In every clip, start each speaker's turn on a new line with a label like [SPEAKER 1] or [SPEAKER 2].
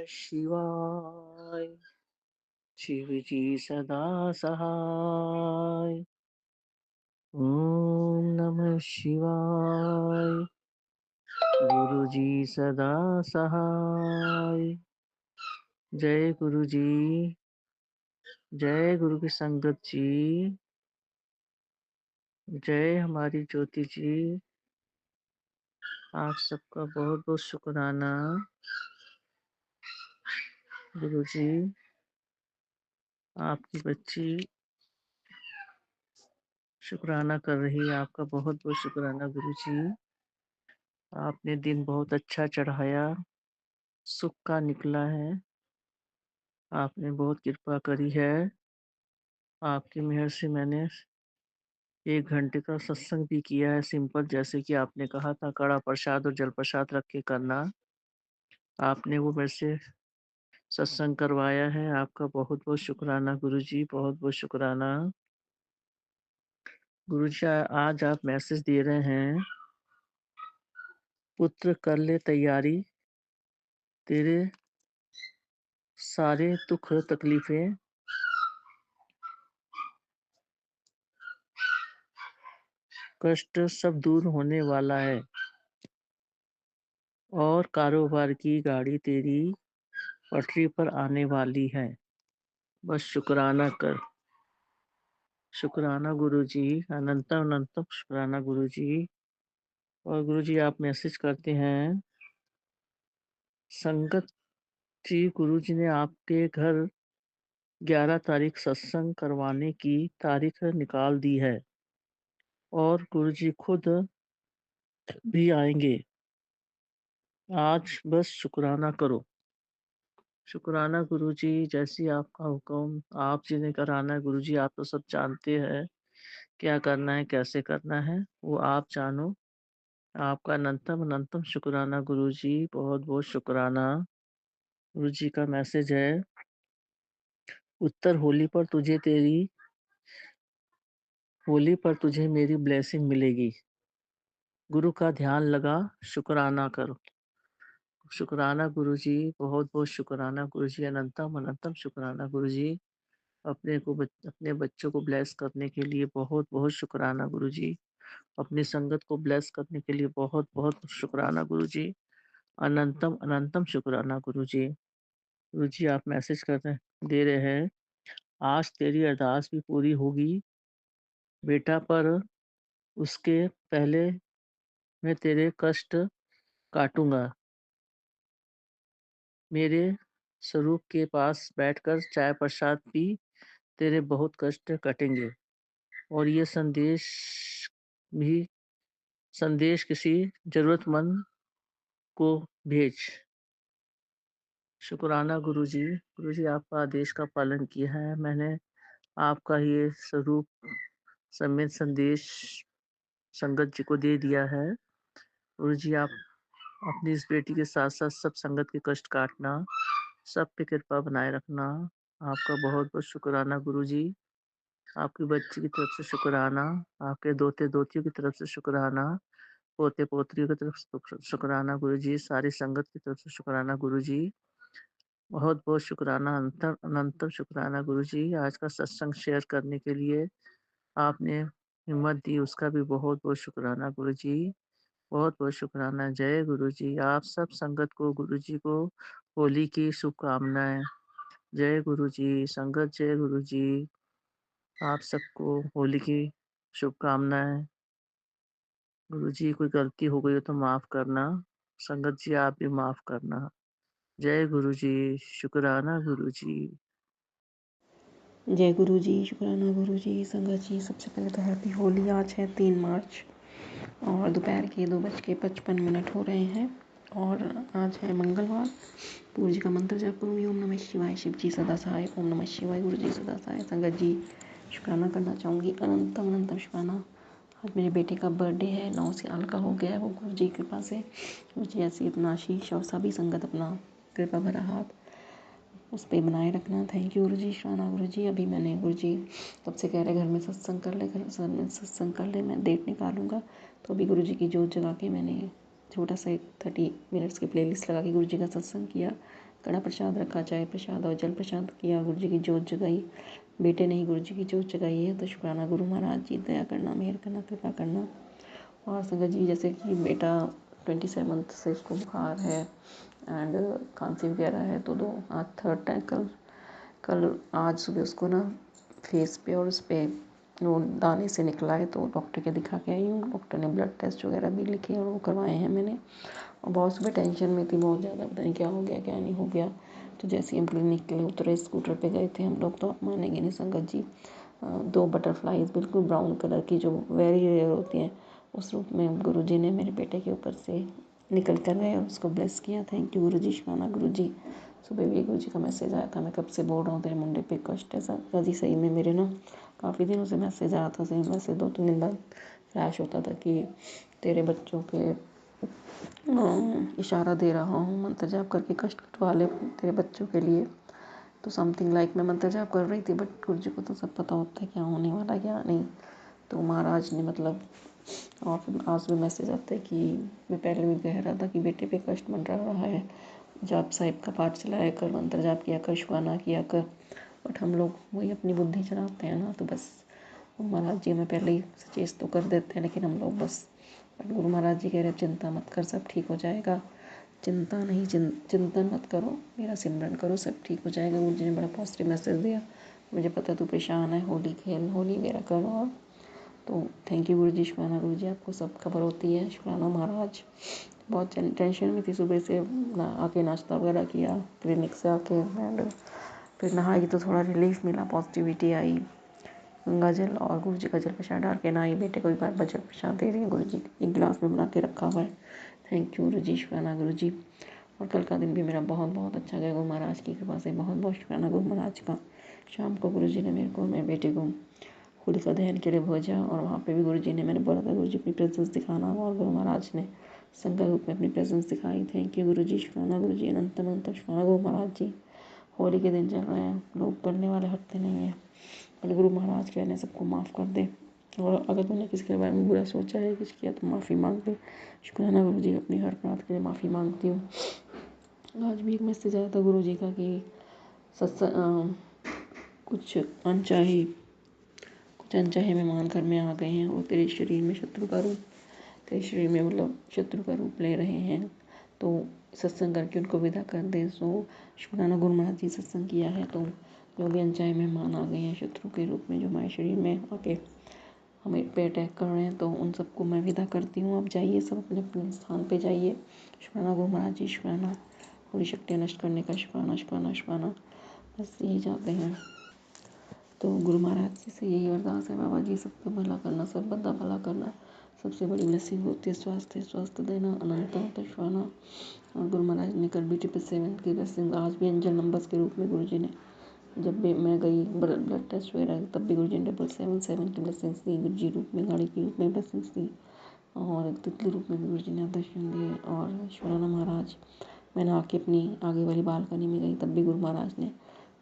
[SPEAKER 1] शिवाय। शिव जी सदा सहाय। ओम नमः शिवाय। गुरु जी सदा सहाय। जय गुरु जी। जय गुरु की संगत जी। जय हमारी ज्योति जी। आप सबका बहुत बहुत शुक्राना। गुरु जी, आपकी बच्ची शुक्राना कर रही है। आपका बहुत बहुत शुक्राना गुरु जी। आपने दिन बहुत अच्छा चढ़ाया, सुख का निकला है। आपने बहुत कृपा करी है। आपकी मेहर से मैंने 1 घंटे का सत्संग भी किया है, सिंपल, जैसे कि आपने कहा था कड़ा प्रसाद और जल प्रसाद रख के करना। आपने वो मेरे से सत्संग करवाया है। आपका बहुत बहुत शुक्राना गुरु जी, बहुत बहुत शुक्राना। गुरु जी, आज आप मैसेज दे रहे हैं, पुत्र कर ले तैयारी, तेरे सारे दुख तकलीफें कष्ट सब दूर होने वाला है और कारोबार की गाड़ी तेरी पटरी पर आने वाली है। बस शुक्राना कर। शुक्राना गुरु जी, अनंतम अनंतम शुक्राना गुरु जी। और गुरु जी, आप मैसेज करते हैं, संगत जी, गुरु जी ने आपके घर 11 तारीख सत्संग करवाने की तारीख निकाल दी है और गुरु जी खुद भी आएंगे। आज बस शुक्राना करो। शुक्राना गुरु जी, जैसी आपका हुक्म। आप जी ने कराना है गुरु जी, आप तो सब जानते हैं क्या करना है, कैसे करना है, वो आप जानो। आपका अनंतम अनंतम शुक्राना गुरु जी, बहुत बहुत शुक्राना। गुरु जी का मैसेज है, उत्तर होली पर तुझे मेरी ब्लेसिंग मिलेगी। गुरु का ध्यान लगा, शुक्राना करो। शुक्राना गुरु जी, बहुत बहुत शुक्राना गुरु जी, अनंतम अनंतम शुक्राना गुरु जी। अपने बच्चों को ब्लेस करने के लिए बहुत बहुत शुक्राना गुरु जी। अपनी संगत को ब्लेस करने के लिए बहुत बहुत शुक्राना गुरु जी। अनंतम अनंतम शुक्राना गुरु जी। गुरु जी, आप मैसेज दे रहे हैं, आज तेरी अरदास भी पूरी होगी बेटा, पर उसके पहले मैं तेरे कष्ट काटूंगा। मेरे स्वरूप के पास बैठकर चाय प्रसाद पी, तेरे बहुत कष्ट कटेंगे। और ये भी संदेश किसी जरूरतमंद को भेज। शुक्राना गुरु जी। गुरु जी, आपका आदेश का पालन किया है मैंने। आपका ये स्वरूप समेत संदेश संगत जी को दे दिया है। गुरु जी, आप अपनी इस बेटी के साथ साथ सब संगत के कष्ट काटना, सब पे कृपा बनाए रखना। आपका बहुत बहुत शुक्राना गुरु जी। आपकी बच्ची की तरफ से शुक्राना, आपके दोते दोतियों की तरफ से शुक्राना, पोते पोतरियों की तरफ से शुक्राना गुरु जी, सारी संगत की तरफ से शुक्राना गुरु जी। बहुत बहुत शुक्राना, अंतर अनंतम शुक्राना गुरु जी। आज का सत्संग शेयर करने के लिए आपने हिम्मत दी, उसका भी बहुत बहुत शुक्राना गुरु जी। बहुत बहुत शुक्राना। जय गुरु जी। आप सब संगत को, गुरु जी को होली की शुभकामनाएं। जय गुरु जी। संगत जय गुरु जी। आप सबको होली की शुभकामनाएं। गुरु जी, कोई गलती हो गई हो तो माफ करना। संगत जी, आप भी माफ करना। जय गुरु जी। शुक्राना गुरु जी।
[SPEAKER 2] जय गुरु जी, शुक्राना गुरु जी। संगत जी, सबसे पहले तो हैप्पी होली। आज है 3 मार्च और दोपहर के 2:55 हो रहे हैं और आज है मंगलवार। गुरु जी का मंत्र जप करूँगी, ओम नमः शिवाय। शिव जी सदा सहाय, ओम नमः शिवाय। गुरु जी सदा सहाय। संगत जी, शुक्राना करना चाहूँगी, अनंतम अनंतम शुक्राना। आज मेरे बेटे का बर्थडे है, 9 साल का हो गया है वो, गुरु जी की कृपा से। गुरु जी ऐसी अपना आशीष और सभी संगत अपना कृपा भरा हाथ उस पर बनाए रखना। थैंक यू गुरु जी, शुक्राना गुरु जी। अभी मैंने गुरु जी तब से कह रहे घर में सत्संग कर ले, घर में सत्संग कर ले, मैं डेट निकालूंगा। तो अभी गुरु जी की जोत जगा के मैंने छोटा सा 30 मिनट्स की प्लेलिस्ट लगा के गुरु जी का सत्संग किया। कड़ा प्रसाद रखा, चाय प्रसाद और जल प्रसाद किया, गुरु जी की जोत जगाई। बेटे ने ही गुरु जी की जोत जगाई है, तो शुक्राना गुरु महाराज जी, दया करना, मेहर करना, कृपा करना। और संगत जी, जैसे कि बेटा 27 से उसको बुखार है एंड खांसी वगैरह है, तो आज 3rd टाइम कल आज सुबह उसको ना फेस पे और उस पर वो दाने से निकला है, तो डॉक्टर के दिखा के आई हूँ। डॉक्टर ने ब्लड टेस्ट वगैरह भी लिखे और वो करवाए हैं मैंने। और बहुत सुबह टेंशन में थी बहुत ज़्यादा, पता नहीं क्या हो गया क्या नहीं हो गया। तो जैसे हम क्लिनिक के लिए उतरे, स्कूटर पे गए थे हम लोग, तो आप मानेंगे नहीं संगत जी, 2 बटरफ्लाइज बिल्कुल ब्राउन कलर की जो वेरी रेयर होती हैं, उस रूप में गुरुजी ने मेरे बेटे के ऊपर से निकल कर गए और उसको ब्लेस किया। थैंक यू गुरुजी, शुक्राना गुरुजी। सुबह भी गुरुजी का मैसेज आया था, मैं कब से बोल रहा हूँ तेरे मुंडे पे कष्ट है सर जी। सही में मेरे ना काफ़ी दिनों से मैसेज आया था, सही मैसेज 2-3 दिन बाद फ्लैश होता था कि तेरे बच्चों के इशारा दे रहा हूँ, मंत्र जाप करके कष्ट कटवा ले तेरे बच्चों के लिए। तो समथिंग लाइक मैं मंत्र जाप कर रही थी, बट गुरुजी को तो सब पता होता है क्या होने वाला क्या नहीं। तो महाराज ने मतलब, और फिर आज भी मैसेज आता है कि मैं पहले भी कह रहा था कि बेटे पे कष्ट मंडरा रहा है, जाप साहिब का पाठ चलाया कर, मंत्र जाप किया कर, शुक्राना किया कर। बट हम लोग वही अपनी बुद्धि चलाते हैं ना, तो बस महाराज जी हमें पहले ही सचेत तो कर देते हैं, लेकिन हम लोग बस। बट गुरु महाराज जी कह रहे चिंता मत कर, सब ठीक हो जाएगा। चिंता नहीं, चिंतन मत करो, मेरा सिमरन करो, सब ठीक हो जाएगा। गुरु जी ने बड़ा पॉजिटिव मैसेज दिया। मुझे पता तू परेशान है, होली खेल, होली वगैरह कर। और तो थैंक यू गुरु जी, शुक्राना गुरु जी, आपको सब खबर होती है। शुक्राना महाराज। बहुत टेंशन में थी, सुबह से आके नाश्ता वगैरह किया क्लिनिक से आके, एंड फिर नहाई तो थोड़ा रिलीफ मिला, पॉजिटिविटी आई। गंगा जल और गुरु जी का जल प्रसाद डाल के नहाई, बेटे को एक बार जल प्रसाद दे रही हैं गुरु जी, एक गिलास में बना के रखा हुआ है। थैंक यू गुरु जी, शुक्राना गुरु जी। और कल का दिन भी मेरा बहुत बहुत अच्छा गया गुरु महाराज की कृपा से, बहुत बहुत शुक्राना गुरु महाराज का। शाम को गुरु जी ने मेरे को, मेरे बेटे को होलिका दहन के लिए भेजा, और वहाँ पे भी गुरु जी ने, मैंने बोला था गुरु जी अपनी प्रेजेंस दिखाना, और गुरु महाराज ने संगत रूप में अपनी प्रेजेंस दिखाई। थैंक यू गुरु जी, शुक्राना गुरु जी, अनंत अनंत शुक्राना गुरु महाराज जी। होली के दिन चल रहे हैं, लोग करने वाले हटते नहीं हैं, पर गुरु महाराज कहने सबको माफ़ कर दे, और अगर तुमने किसी के बारे में बुरा सोचा है, कुछ किया, तो माफ़ी मांग दे। शुक्राना गुरु जी, अपनी हर प्रार्थ के लिए माफ़ी मांगती हूँ। आज भी एक मैसेज आया था गुरु जी का कि कुछ अनचाहे मेहमान घर में आ गए हैं, और तेरे शरीर में शत्रु का रूप, तेरे शरीर में मतलब शत्रु का रूप ले रहे हैं, तो सत्संग करके उनको विदा कर दे। सो शुक्राना गुरु महाराज जी, सत्संग किया है, तो जो भी अनचाहे मेहमान आ गए हैं शत्रु के रूप में, जो हमारे शरीर में आके हमें पे अटैक कर रहे हैं, तो उन सबको मैं विदा करती हूँ। आप जाइए, सब अपने अपने स्थान पे जाइए। शुक्राना गुरु महाराज जी, शुक्राना पूरी शक्तियाँ नष्ट करने का, शुक्राना शुक्राना शुक्राना। बस यही चाहते हैं। तो गुरु महाराज जी से यही अरदास है, बाबा जी सबका भला करना, सब बंदा भला करना, सबसे बड़ी ब्लेसिंग होती है स्वास्थ्य देना, अनंत शुक्राना। और गुरु महाराज ने कल भी 777 की ब्लेसिंग, आज भी एंजल नंबर्स के रूप में गुरु जी ने, जब भी मैं गई ब्लड टेस्ट वगैरह, तब भी गुरु जी ने 777 की ब्लेसिंग्स दी, गुरु जी रूप में, गाड़ी के रूप में ब्लेसिंग्स दी, और तितली रूप में गुरु जी ने दर्शन दिए। और शुक्राना महाराज, मैंने आके अपनी आगे वाली बालकनी में गई, तब भी गुरु महाराज ने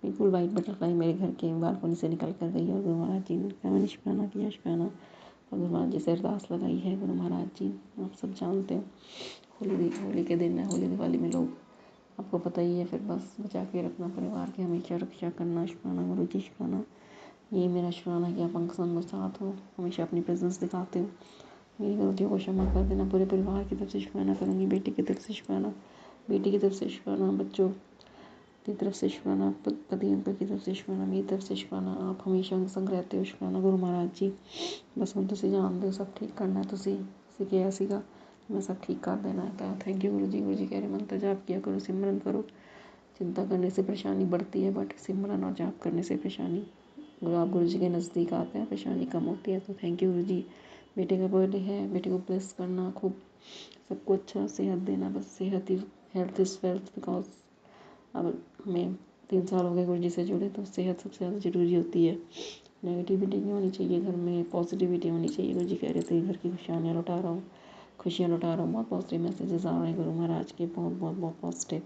[SPEAKER 2] बिल्कुल वाइट बटरफ्लाई मेरे घर के बालकनी से निकल कर गई, और गुरु महाराज जी ने मैंने शुक्राना किया, शुक्राना। और गुरु महाराज जी से अरदास लगाई है। गुरु महाराज जी, आप सब जानते हो, होली के दिन है, होली दिवाली में लोग, आपको पता ही है, फिर बस बचा के रखना, परिवार की हमेशा रक्षा करना। शुक्राना गुरु जी, शुक्राना। यही मेरा शुक्राना कि आप अंग संग साथ हो, हमेशा अपनी प्रेजेंस दिखाते हो। मेरी गलतियों को क्षमा कर देना। पूरे परिवार की तरफ से शुक्राना करूँगी, बेटी की तरफ से शुक्राना, बेटी की तरफ से शुक्राना, बच्चों की तरफ से शुक्राना, पति अंकल की तरफ से शुक्राना, मेरी तरफ से शुक्राना। आप हमेशा अंग संग रहते हो। शुक्राना गुरु महाराज जी। बस हम तुझे जान दो, सब ठीक करना है, तुझे क्या सीखा, मैं सब ठीक कर देना है। थैंक यू गुरु जी। गुरु जी कह रहे मंत्र जाप किया करो, सिमरन करो। चिंता करने से परेशानी बढ़ती है, बट सिमरन और जाप करने से परेशानी, आप गुरु जी के नज़दीक आते हैं, परेशानी कम होती है। तो थैंक यू गुरु जी। बेटे का बर्थडे है, बेटे को ब्लेस करना, खूब सबको अच्छा सेहत देना, बस सेहत ही, हेल्थ इज़ वेल्थ। बिकॉज अब हमें 3 साल हो गए गुरु जी से जुड़े, तो सेहत सबसे ज़्यादा ज़रूरी होती है। नेगेटिविटी नहीं होनी चाहिए घर में, पॉजिटिविटी होनी चाहिए। गुरु जी कह रहे थे घर की खुशियाँ लौटा रहा हूँ, खुशियाँ लौटा रहा हूँ। बहुत पॉजिटिव मैसेजेस आ रहे हैं गुरु महाराज के, बहुत बहुत बहुत पॉजिटिव।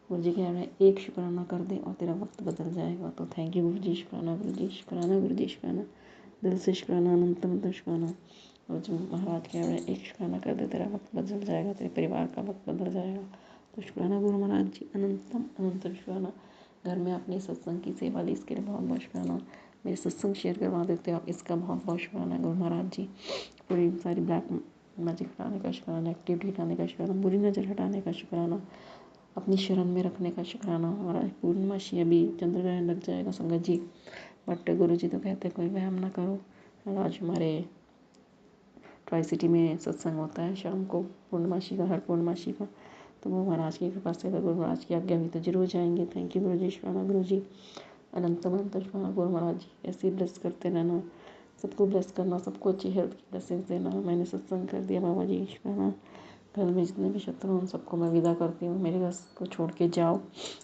[SPEAKER 2] गुरु जी कह रहे हैं एक शुक्राना कर दे और तेरा वक्त बदल जाएगा। तो थैंक यू गुरु जी, शुक्राना गुरु जी, शुक्राना गुरु जी, शुक्राना, दिल से शुक्राना, अनंत अनंत शुक्राना। और जो महाराज कह रहे हैं एक शुक्राना कर दे, तेरा वक्त बदल जाएगा, तेरे परिवार का वक्त बदल जाएगा। तो शुक्राना गुरु महाराज जी, अनंतम अनंतम शुक्राना। घर में अपने सत्संग की सेवा ली, इसके लिए बहुत बहुत शुक्राना। मेरे सत्संग शेयर करवा देते हो आप, इसका बहुत बहुत शुक्राना गुरु महाराज जी। पूरी सारी ब्लैक मैजिक हटाने का शुक्राना, नेगेटिविटी हटाने का शुक्राना, बुरी नज़र हटाने का शुक्राना, अपनी शरण में रखने का शुक्राना। और आज पूर्णिमाशी अभी चंद्र ग्रहण लग जाएगा संगत जी, बट गुरु जी तो कहते हैं कोई वहम ना करो। और आज हमारे ट्राई सिटी में सत्संग होता है शाम को पूर्णमासी का, हर पूर्णमासी का। तो वो महाराज की कृपा से, अगर गुरु महाराज की आज्ञा हुई तो जरूर जाएंगे। थैंक यू गुरु जी, शुक्राना गुरु जी, अनंतम अनंत शुक्राना गुरु महाराज जी। ऐसे ही ब्लेस करते रहना, सबको ब्लेस करना, सबको अच्छी हेल्थ की ब्लेसिंग देना। मैंने सत्संग कर दिया बाबा जी, शुक्राना। घर में जितने भी शत्रु हैं उन सबको मैं विदा करती हूँ, मेरे घर को छोड़ के जाओ,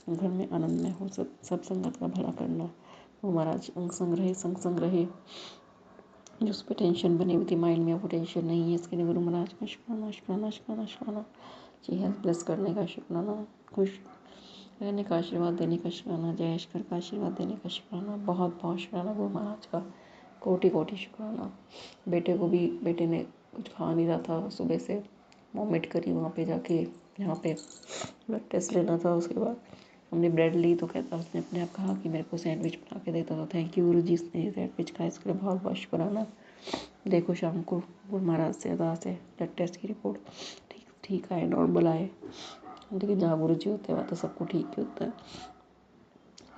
[SPEAKER 2] घर में आनंद में हो, सब संगत का भला करना। वो महाराज अंग संग रहे, संग संग रहे। जो उस पर टेंशन बनी हुई थी माइंड में, वो टेंशन नहीं है, इसके लिए गुरु महाराज का शुक्राना शुक्राना शुक्राना शुक्राना जी। हेल्थ ब्लेस करने का शुक्राना, खुश रहने का आशीर्वाद देने का शुक्राना, जयेश्वर का आशीर्वाद देने का शुक्राना, बहुत बहुत शुक्राना गुरु महाराज का, कोटि कोटि शुक्राना। बेटे को भी, बेटे ने कुछ खा नहीं रहा था सुबह से, वॉमिट करी वहाँ पे जाके, यहाँ पे ब्लड टेस्ट लेना था। उसके बाद हमने ब्रेड ली तो कहता, उसने अपने आप कहा कि मेरे को सैंडविच बना के देता था। थैंक यू गुरु जी, ने सैंडविच खाया, इसके लिए बहुत बहुत शुक्राना। देखो शाम को गुरु महाराज से अरदास है, ब्लड टेस्ट की रिपोर्ट ठीक ठीक आए, नॉर्मल आए। लेकिन जहाँ गुरु जी होते हैं वहाँ तो सबको ठीक ही होता है।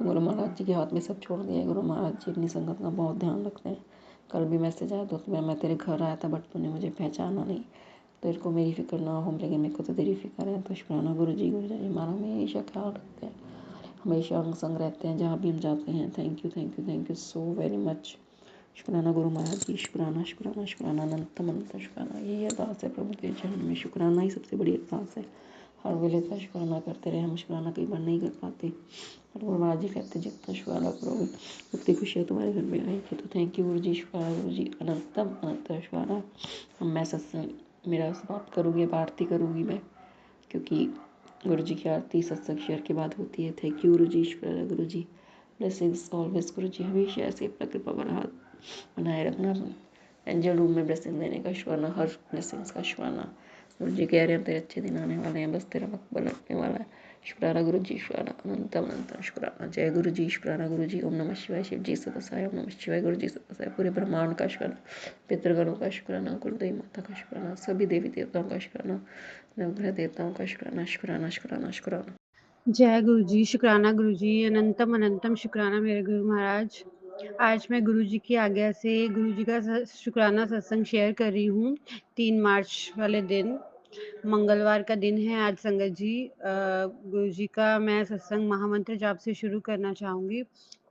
[SPEAKER 2] गुरु महाराज जी के हाथ में सब छोड़ दिया है। गुरु महाराज जी अपनी संगत का बहुत ध्यान रखते हैं। कल भी मैसेज आया तो मैं तेरे घर आया था बट तूने मुझे पहचाना नहीं, तेरे को मेरी फिक्र ना हो, लेकिन मेरे को तो तेरी फिक्र है। तो शुक्राना गुरु जी हमारा हमेशा ख्याल रखते हैं, हमेशा अंग संग रहते हैं जहाँ भी हम जाते हैं। Thank you thank you thank you so very much. शुक्राना गुरु महाराज जी, शुक्राना शुक्राना शुक्राना, अनंतम अनंत शुक्राना। यही अरदास है प्रभु के चरण में, शुक्राना ही सबसे बड़ी अरदास है। हर वेले का शुक्राना करते रहे, हम शुक्राना कई बार नहीं कर पाते, और गुरु महाराज जी कहते जितना शुक्राना करोगे उतनी खुशियाँ तुम्हारे घर में आएंगी। तो थैंक यू गुरु जी, शुक्राना गुरु जी, अनंतम अनंत शुक्राना। हम मैं सत्संग मेरा समाप्त करूँगी, अब आरती करूँगी मैं, क्योंकि गुरु जी की आरती सत्संग शेयर के बाद होती है। थैंक यू गुरु जी, शुक्राना गुरु जी, ब्लेसिंग्स ऑलवेज गुरु जी, हमेशा ऐसे अपना कृपा वाला हाथ बनाए रखना। एंजल रूम में ब्लेसिंग देने का शुक्राना, हर ब्लेसिंग्स का शुक्राना। गुरु जी कह रहे हैं तेरे अच्छे दिन आने वाले हैं, बस तेरा वक्त पलटने वाला है। शुक्राना गुरु जी, शुक्राना, अनंतम अनंतम शुक्राना। जय गुरु जी, शुक्राना गुरु जी। ओम नमः शिवाय, शिव जी सदा सहाय, ओम नमः शिवाय, गुरु जी सदा सहाय। पूरे ब्रह्मांड का शुक्राना, पितृगणों का शुक्राना, कुलदेवी माता का शुक्राना, सभी देवी देवताओं का शुक्राना, नवग्रह देवताओं का शुक्राना शुक्राना शुक्राना शुक्राना।
[SPEAKER 3] जय गुरु जी, शुक्राना गुरु जी, अनंतम अनंतम शुक्राना मेरे गुरु महाराज। आज मैं गुरु जी की आज्ञा से गुरु जी का शुक्राना सत्संग शेयर कर रही हूँ। 3 मार्च वाले दिन, मंगलवार का दिन है आज संगत जी। गुरु जी का मैं सत्संग महामंत्र जाप से शुरू करना चाहूँगी।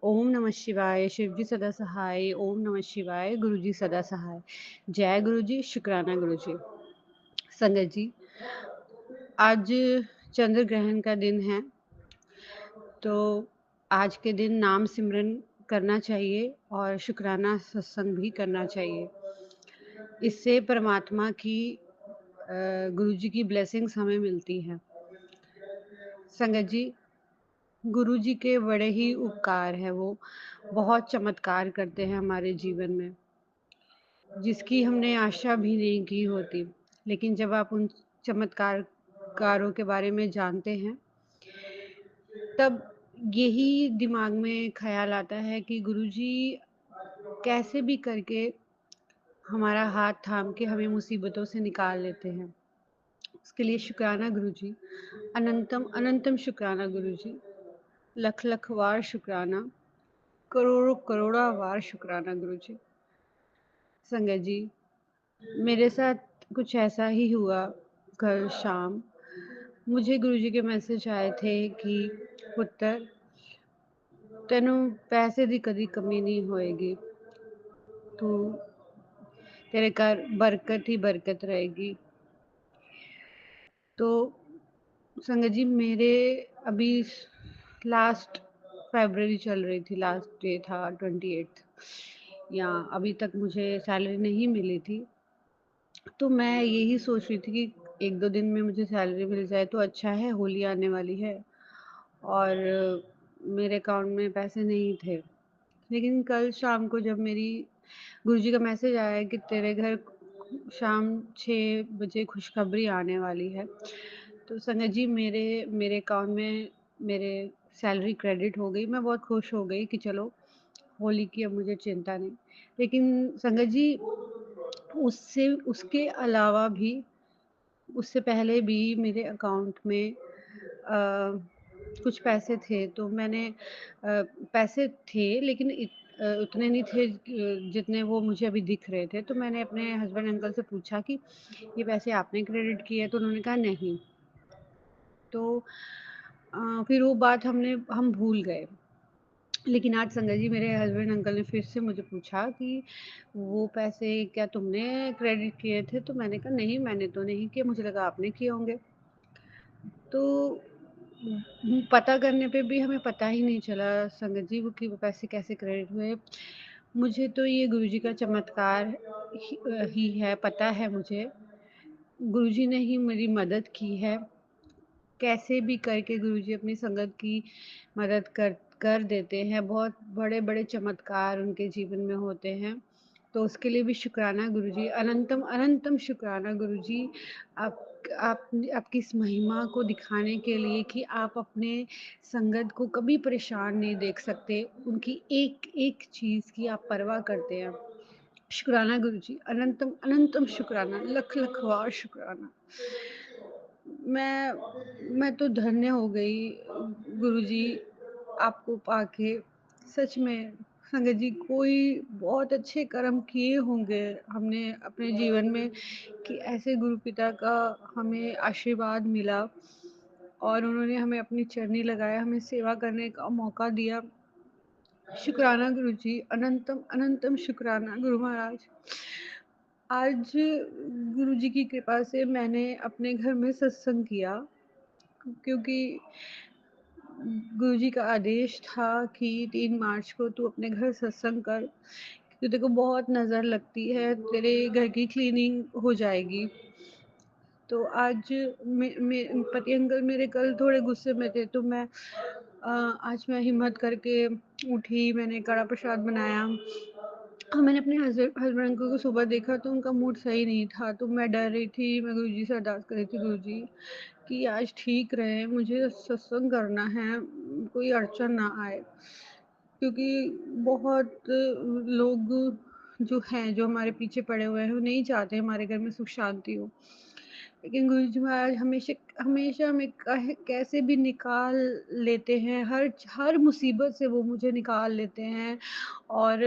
[SPEAKER 3] ओम नमः शिवाय, शिव जी सदा सहाय, ओम नमः शिवाय, गुरु जी सदा सहाय। जय गुरु जी, शुक्राना गुरु जी। संगत जी, आज चंद्र ग्रहण का दिन है, तो आज के दिन नाम सिमरन करना चाहिए और शुक्राना सत्संग भी करना चाहिए। इससे परमात्मा की गुरु जी की ब्लेसिंग्स हमें मिलती हैं। संगत जी, गुरु जी के बड़े ही उपकार है, वो बहुत चमत्कार करते हैं हमारे जीवन में, जिसकी हमने आशा भी नहीं की होती। लेकिन जब आप उन चमत्कारों के बारे में जानते हैं, तब यही दिमाग में ख्याल आता है कि गुरुजी कैसे भी करके हमारा हाथ थाम के हमें मुसीबतों से निकाल लेते हैं। उसके लिए शुक्राना गुरुजी, अनंतम अनंतम शुक्राना गुरुजी, लख लख वार शुक्राना, करोड़ों करोड़ा वार शुक्राना गुरुजी। संगत जी, मेरे साथ कुछ ऐसा ही हुआ। कल शाम मुझे गुरुजी के मैसेज आए थे कि पुत्र, तेनू पैसे की कभी कमी नहीं होएगी, तू तेरे घर बरकत ही बरकत रहेगी। तो संगत जी, मेरे अभी लास्ट फरवरी चल रही थी, लास्ट डे था 28, या अभी तक मुझे सैलरी नहीं मिली थी। तो मैं यही सोच रही थी कि 1-2 दिन में मुझे सैलरी मिल जाए तो अच्छा है, होली आने वाली है और मेरे अकाउंट में पैसे नहीं थे। लेकिन कल शाम को जब मेरी गुरुजी का मैसेज आया कि तेरे घर शाम 6 बजे खुशखबरी आने वाली है, तो संगत जी मेरे अकाउंट में मेरे सैलरी क्रेडिट हो गई। मैं बहुत खुश हो गई कि चलो होली की अब मुझे चिंता नहीं। लेकिन संगत जी उससे उसके अलावा भी उससे पहले भी मेरे अकाउंट में कुछ पैसे थे, तो मैंने पैसे थे लेकिन उतने नहीं थे जितने वो मुझे अभी दिख रहे थे। तो मैंने अपने हस्बैंड अंकल से पूछा कि ये पैसे आपने क्रेडिट किए हैं? तो उन्होंने कहा नहीं। तो फिर वो बात हम भूल गए। लेकिन आज संगत जी मेरे हस्बैंड अंकल ने फिर से मुझे पूछा कि वो पैसे क्या तुमने क्रेडिट किए थे? तो मैंने कहा नहीं, मैंने तो नहीं किए, मुझे लगा आपने किए होंगे। तो पता करने पे भी हमें पता ही नहीं चला संगत जी कि वो पैसे कैसे क्रेडिट हुए। मुझे तो ये गुरुजी का चमत्कार ही है, पता है मुझे। गुरुजी ने ही मेरी मदद की है। कैसे भी करके गुरुजी अपनी संगत की मदद कर देते हैं। बहुत बड़े-बड़े चमत्कार उनके जीवन में होते हैं। तो उसके लिए भी शुक्राना गुरुजी, अनंतम अनंतम शुक्राना गुरुजी। आप आपकी इस महिमा को दिखाने के लिए कि आप अपने संगत को कभी परेशान नहीं देख सकते। उनकी एक-एक चीज़ की आप परवाह करते हैं। शुक्राना गुरुजी, अनंतम अनंतम शुक्राना, लख-लख वार शुक्राना। मैं तो धन्य हो गई गुरुजी आपको पाके। सच में संगत जी कोई बहुत अच्छे कर्म किए होंगे हमने अपने जीवन में कि ऐसे गुरु पिता का हमें आशीर्वाद मिला और उन्होंने हमें अपनी चरनी लगाया, हमें सेवा करने का मौका दिया। शुक्राना गुरुजी, अनंतम अनंतम शुक्राना गुरु महाराज। आज गुरुजी की कृपा से मैंने अपने घर में सत्संग किया क्योंकि गुरुजी का आदेश था कि 3 मार्च को तू अपने घर सत्संग कर, क्योंकि तेरे को बहुत नज़र लगती है, तेरे घर की क्लीनिंग हो जाएगी। तो आज पति अंकल मेरे कल थोड़े गुस्से में थे, तो आज मैं हिम्मत करके उठी, मैंने कड़ा प्रसाद बनाया। मैंने अपने हस्बैंड अंकल को सुबह देखा तो उनका मूड सही नहीं था, तो मैं डर रही थी। मैं गुरुजी से अरदास कर रही थी, गुरुजी कि आज ठीक रहे, मुझे सत्संग करना है, कोई अड़चन ना आए। क्योंकि बहुत लोग जो हैं, जो हमारे पीछे पड़े हुए हैं, वो नहीं चाहते हमारे घर में सुख शांति हो। लेकिन गुरुजी महाराज हमेशा हमेशा हमें कैसे भी निकाल लेते हैं, हर मुसीबत से वो मुझे निकाल लेते हैं। और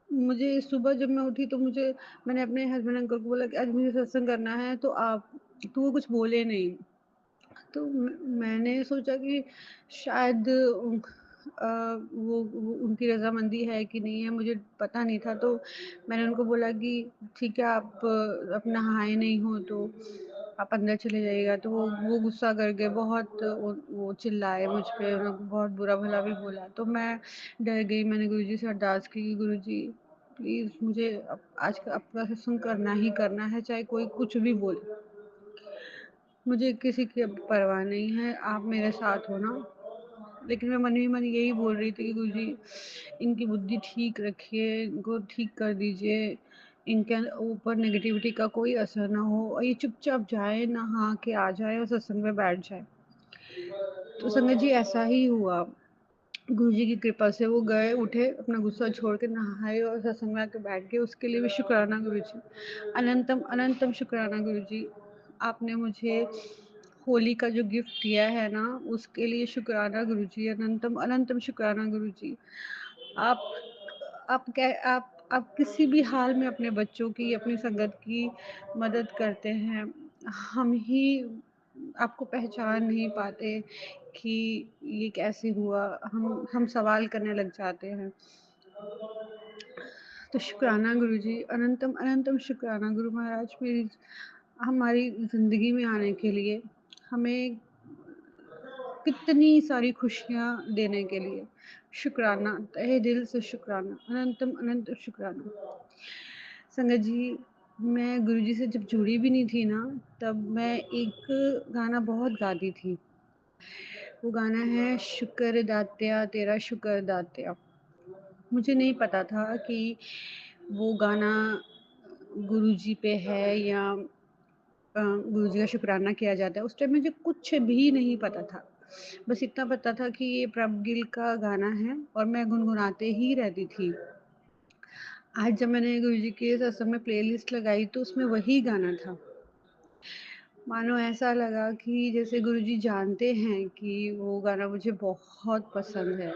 [SPEAKER 3] मुझे सुबह जब मैं उठी तो मैंने अपने हस्बैंड अंकल को बोला कि आज मुझे सत्संग करना है, तो वो कुछ बोले नहीं। तो मैंने सोचा कि शायद वो उनकी रज़ामंदी है कि नहीं है, मुझे पता नहीं था। तो मैंने उनको बोला कि ठीक है, आप अब नहाए नहीं हो तो आप अंदर चले जाइएगा। तो वो गुस्सा करके बहुत वो चिल्लाए मुझ पे, उन्होंने बहुत बुरा भला भी बोला। तो मैं डर गई। मैंने गुरुजी से अरदास की कि गुरुजी प्लीज़ मुझे आज का आपका सत्संग करना ही करना है, चाहे कोई कुछ भी बोले। मुझे किसी की अब परवाह नहीं है, आप मेरे साथ हो ना। लेकिन मैं मन ही मन यही बोल रही थी कि गुरुजी इनकी बुद्धि ठीक रखिए, इनको ठीक कर दीजिए, इनके ऊपर नेगेटिविटी का कोई असर ना हो और ये चुपचाप जाए, नहा के आ जाए और सत्संग में बैठ जाए। तो संगत जी ऐसा ही हुआ। गुरुजी की कृपा से वो गए, उठे, अपना गुस्सा छोड़ के नहाए और सत्संग में आके बैठ गए। उसके लिए भी शुक्राना गुरुजी, अनंतम अनंतम शुक्राना गुरुजी। आपने मुझे होली का जो गिफ्ट दिया है ना, उसके लिए शुक्राना गुरुजी, अनंतम अनंतम शुक्राना गुरुजी। आप आप किसी भी हाल में अपने बच्चों की, अपनी संगत की मदद करते हैं। हम ही आपको पहचान नहीं पाते कि ये कैसे हुआ। हम सवाल करने लग जाते हैं। तो शुक्राना गुरुजी, अनंतम अनंतम शुक्राना गुरु महाराज, मेरी हमारी ज़िंदगी में आने के लिए, हमें कितनी सारी खुशियाँ देने के लिए शुक्राना, तहे दिल से शुक्राना, अनंतम अनंत शुक्राना। संगत जी, मैं गुरुजी से जब जुड़ी भी नहीं थी ना, तब मैं एक गाना बहुत गाती थी। वो गाना है शुक्र दात्या तेरा शुक्र दात्या। मुझे नहीं पता था कि वो गाना गुरुजी पे है या गुरुजी का शुक्राना किया जाता है। उस टाइम मुझे कुछ भी नहीं पता था। बस इतना पता था कि ये प्रभ गिल का गाना है और मैं गुनगुनाते ही रहती थी। आज जब मैंने गुरुजी के सत्संग में प्लेलिस्ट लगाई तो उसमें वही गाना था। मानो ऐसा लगा कि जैसे गुरुजी जानते हैं कि वो गाना मुझे बहुत पसंद है।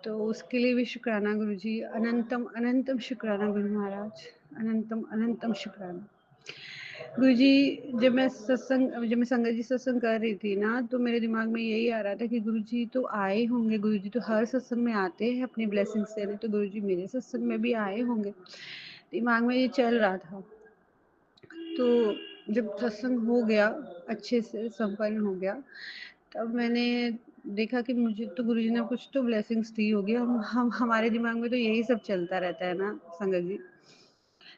[SPEAKER 3] तो उसके लिए भी शुक्राना गुरुजी, अनंतम अनंतम शुक्राना गुरु महाराज, अनंतम अनंतम शुक्राना। गुरुजी, जब मैं संगत जी सत्संग कर रही थी ना, तो मेरे दिमाग में यही आ रहा था कि गुरुजी तो आए होंगे, गुरुजी तो हर सत्संग में आते हैं अपनी ब्लेसिंग्स देने, तो गुरुजी मेरे सत्संग में भी आए होंगे। दिमाग में ये चल रहा था। तो जब सत्संग हो गया, अच्छे से संपन्न हो गया, तब मैंने देखा कि मुझे तो गुरुजी ने कुछ तो ब्लेसिंग्स दी होगी। हम हमारे दिमाग में तो यही सब चलता रहता है ना संगत जी,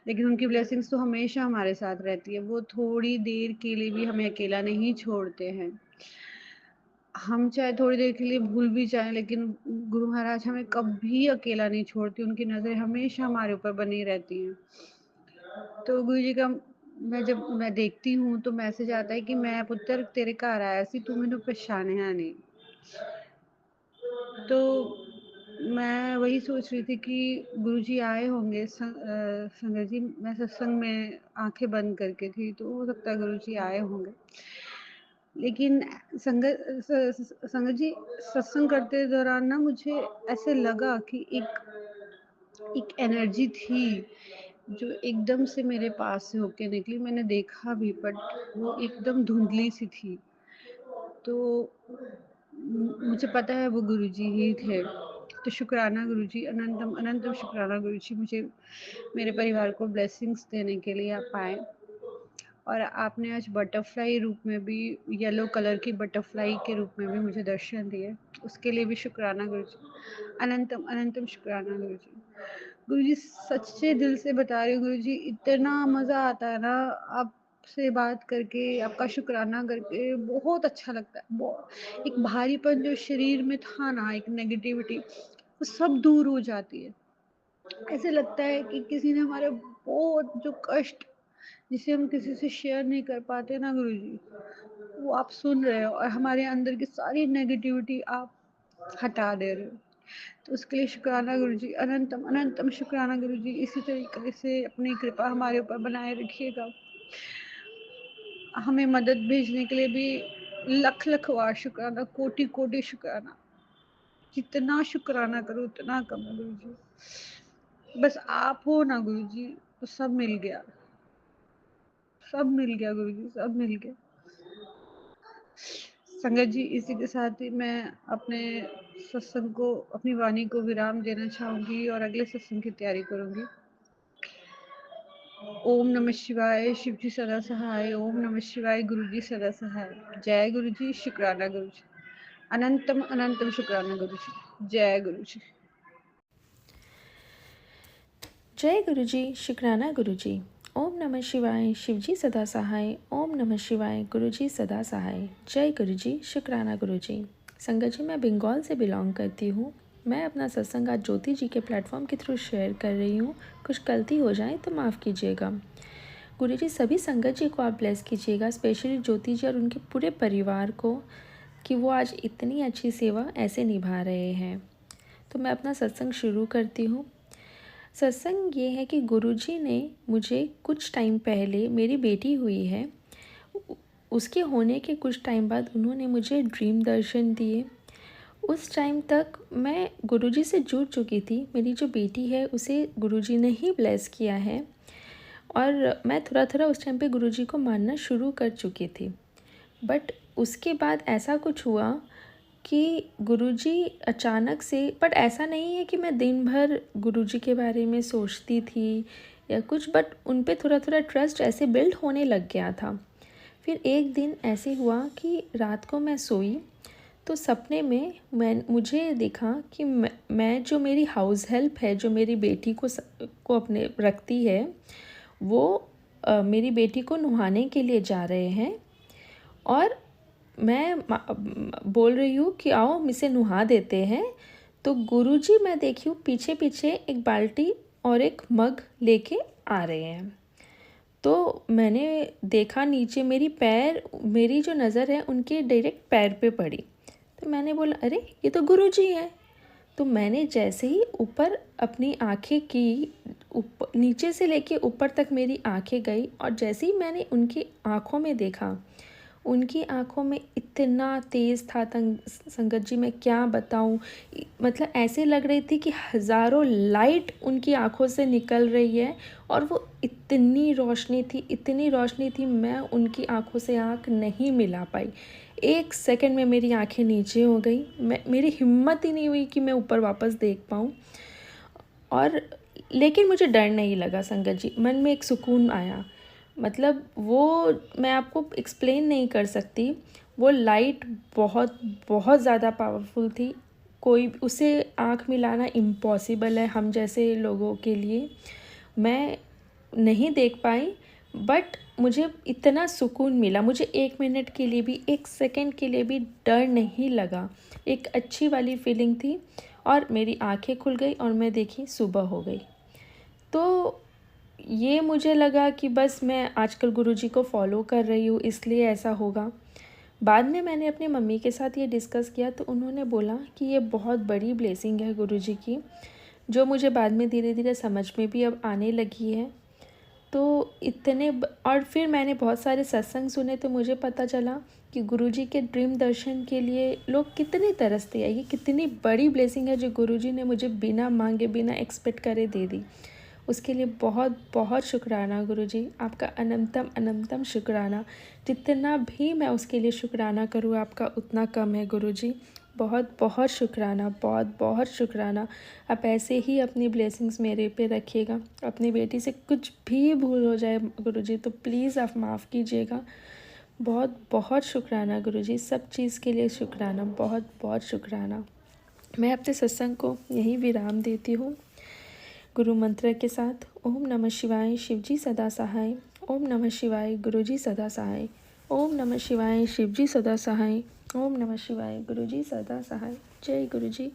[SPEAKER 3] लेकिन उनकी ब्लेसिंग्स तो हमेशा हमारे साथ रहती है। वो थोड़ी देर के लिए भी हमें अकेला नहीं छोड़ते हैं। हम चाहे थोड़ी देर के लिए भूल भी जाएं, लेकिन गुरु महाराज हमें कभी अकेला नहीं छोड़ती। उनकी नज़रें हमेशा हमारे ऊपर बनी रहती हैं। तो गुरु जी का जब मैं देखती हूँ तो मैसेज आता है कि मैं पुत्र तेरे घर आया सी, तू मैनू पहचानिया नहीं। तो मैं वही सोच रही थी कि गुरुजी आए होंगे। संगत जी, मैं सत्संग में आंखें बंद करके थी, तो हो सकता है गुरुजी आए होंगे। लेकिन संगत जी, सत्संग करते दौरान ना मुझे ऐसे लगा कि एक एनर्जी थी जो एकदम से मेरे पास से होके निकली। मैंने देखा भी, बट वो एकदम धुंधली सी थी। तो मुझे पता है वो गुरुजी ही थे। तो शुक्राना गुरुजी, अनंतम अनंतम शुक्राना गुरुजी, मुझे मेरे परिवार को ब्लेसिंग्स देने के लिए आप आए। और आपने आज बटरफ्लाई रूप में भी, येलो कलर की बटरफ्लाई के रूप में भी मुझे दर्शन दिए, उसके लिए भी शुक्राना गुरुजी, अनंतम अनंतम शुक्राना गुरुजी। गुरुजी, सच्चे दिल से बता रही हूँ गुरुजी, इतना मज़ा आता है ना आपसे बात करके, आपका शुक्राना करके बहुत अच्छा लगता है। एक भारीपन जो शरीर में था ना, एक नेगेटिविटी, वो सब दूर हो जाती है। ऐसे लगता है कि किसी ने हमारे बहुत जो कष्ट, जिसे हम किसी से शेयर नहीं कर पाते ना गुरुजी, वो आप सुन रहे हो और हमारे अंदर की सारी नेगेटिविटी आप हटा दे रहे हो। तो उसके लिए शुक्राना गुरुजी, अनंतम अनंतम शुक्राना गुरुजी। इसी तरीके से अपनी कृपा हमारे ऊपर बनाए रखिएगा। हमें मदद भेजने के लिए भी लख लख बार शुक्राना, कोटि कोटि शुक्राना। जितना शुक्राना करो उतना कम है गुरुजी। बस आप हो ना गुरुजी, तो सब मिल गया, सब मिल गया गुरुजी, सब मिल गया। संगत जी, इसी के साथ ही मैं अपने सत्संग को, अपनी वाणी को विराम देना चाहूंगी और अगले सत्संग की तैयारी करूंगी। ओम नमः शिवाय, शिव जी सदा सहाय। ओम नमः शिवाय, गुरु जी सदा सहाय। जय गुरु जी, शुक्राना गुरु जी, अनंतम अनंतम शुक्राना गुरु जी। जय गुरु जी।
[SPEAKER 4] जय गुरुजी, शुक्राना गुरुजी। ओम नमः शिवाय, शिवजी सदा सहाय। ओम नमः शिवाय, गुरुजी सदा सहाय। जय गुरुजी, शुक्राना गुरुजी। संगत जी, मैं बंगाल से बिलोंग करती हूँ। मैं अपना सत्संग आज ज्योति जी के प्लेटफॉर्म के थ्रू शेयर कर रही हूँ। कुछ गलती हो जाए तो माफ़ कीजिएगा। गुरुजी, सभी संगत जी को आप ब्लेस कीजिएगा, स्पेशली ज्योति जी और उनके पूरे परिवार को, कि वो आज इतनी अच्छी सेवा ऐसे निभा रहे हैं। तो मैं अपना सत्संग शुरू करती हूँ। सत्संग ये है कि गुरुजी ने मुझे कुछ टाइम पहले, मेरी बेटी हुई है, उसके होने के कुछ टाइम बाद उन्होंने मुझे ड्रीम दर्शन दिए। उस टाइम तक मैं गुरुजी से जुड़ चुकी थी। मेरी जो बेटी है उसे गुरुजी ने ही ब्लेस किया है और मैं थोड़ा थोड़ा उस टाइम पे गुरुजी को मानना शुरू कर चुकी थी। बट उसके बाद ऐसा कुछ हुआ कि गुरुजी अचानक से, बट ऐसा नहीं है कि मैं दिन भर गुरुजी के बारे में सोचती थी या कुछ, बट उन पे थोड़ा थोड़ा ट्रस्ट ऐसे बिल्ड होने लग गया था। फिर एक दिन ऐसे हुआ कि रात को मैं सोई तो सपने में मुझे दिखा कि मैं जो मेरी हाउस हेल्प है, जो मेरी बेटी को अपने रखती है, वो मेरी बेटी को नहाने के लिए जा रहे हैं और मैं बोल रही हूँ कि आओ इसे नहा देते हैं। तो गुरुजी, मैं देखी हूँ पीछे पीछे एक बाल्टी और एक मग लेके आ रहे हैं। तो मैंने देखा नीचे, मेरी जो नज़र है उनके डायरेक्ट पैर पे पड़ी। तो मैंने बोला अरे ये तो गुरुजी हैं। तो मैंने जैसे ही ऊपर अपनी आंखें की, ऊपर नीचे से लेके ऊपर तक मेरी आंखें गई, और जैसे ही मैंने उनकी आंखों में देखा, उनकी आंखों में इतना तेज़ था संगत जी, मैं क्या बताऊं। मतलब ऐसे लग रही थी कि हज़ारों लाइट उनकी आंखों से निकल रही है, और वो इतनी रोशनी थी, इतनी रोशनी थी, मैं उनकी आंखों से आंख नहीं मिला पाई। 1 सेकंड में मेरी आंखें नीचे हो गई, मेरी हिम्मत ही नहीं हुई कि मैं ऊपर वापस देख पाऊँ। और लेकिन मुझे डर नहीं लगा संगत जी, मन में एक सुकून आया। मतलब वो मैं आपको एक्सप्लेन नहीं कर सकती। वो लाइट बहुत बहुत ज़्यादा पावरफुल थी, कोई उसे आँख मिलाना इम्पॉसिबल है हम जैसे लोगों के लिए। मैं नहीं देख पाई, बट मुझे इतना सुकून मिला, मुझे 1 मिनट के लिए भी, 1 सेकंड के लिए भी डर नहीं लगा। एक अच्छी वाली फीलिंग थी, और मेरी आंखें खुल गई और मैं देखी सुबह हो गई। तो ये मुझे लगा कि बस मैं आजकल गुरुजी को फॉलो कर रही हूँ, इसलिए ऐसा होगा। बाद में मैंने अपनी मम्मी के साथ ये डिस्कस किया, तो उन्होंने बोला कि ये बहुत बड़ी ब्लेसिंग है गुरुजी की, जो मुझे बाद में धीरे धीरे समझ में भी अब आने लगी है। तो और फिर मैंने बहुत सारे सत्संग सुने, तो मुझे पता चला कि गुरुजी के ड्रीम दर्शन के लिए लोग कितने तरसते हैं। ये कितनी बड़ी ब्लेसिंग है जो गुरुजी ने मुझे बिना मांगे, बिना एक्सपेक्ट करे दे दी। उसके लिए बहुत बहुत शुक्राना गुरुजी, आपका अनंतम अनंतम शुक्राना। जितना भी मैं उसके लिए शुक्राना करूँ आपका उतना कम है गुरुजी। बहुत बहुत शुक्राना, बहुत बहुत शुक्राना। आप ऐसे ही अपनी ब्लेसिंग्स मेरे पे रखिएगा। अपनी बेटी से कुछ भी भूल हो जाए गुरुजी तो प्लीज़ आप माफ़ कीजिएगा। बहुत बहुत शुक्राना गुरुजी, सब चीज़ के लिए शुक्राना, बहुत बहुत शुक्राना। मैं अपने सत्संग को यहीं विराम देती हूँ गुरु मंत्र के साथ। ओम नमः शिवाय, शिवजी सदा सहाय। ओम नमः शिवाय, गुरुजी सदा सहाय। ओम नमः शिवाय, शिवजी सदा सहाय। ओम नमः शिवाय, गुरुजी सदा सहाय। जय गुरुजी,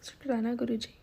[SPEAKER 4] शुक्राना गुरुजी।